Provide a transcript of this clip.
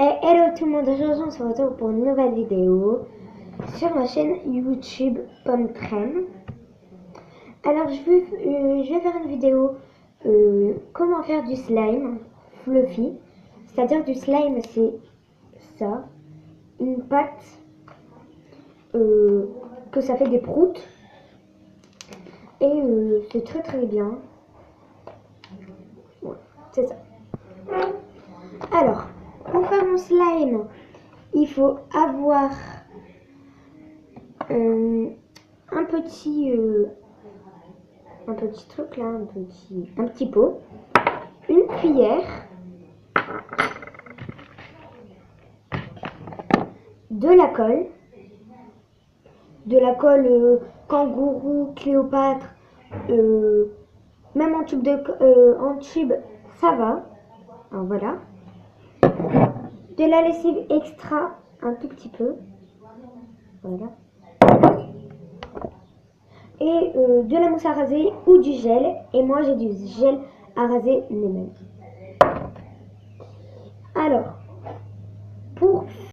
Hello tout le monde, aujourd'hui on se retrouve pour une nouvelle vidéo sur ma chaîne YouTube Pomme Crème. Alors je vais faire une vidéo comment faire du slime fluffy. C'est-à-dire du slime, c'est ça, une pâte que ça fait des proutes. Et c'est très bien. Ouais, c'est ça. Alors, pour faire mon slime, il faut avoir un petit truc là, un petit pot, une cuillère, de la colle kangourou, Cléopâtre, même en tube en tube, ça va. Alors voilà. De la lessive extra, un tout petit peu. Voilà. Et de la mousse à raser ou du gel. Et moi j'ai du gel à raser les mêmes.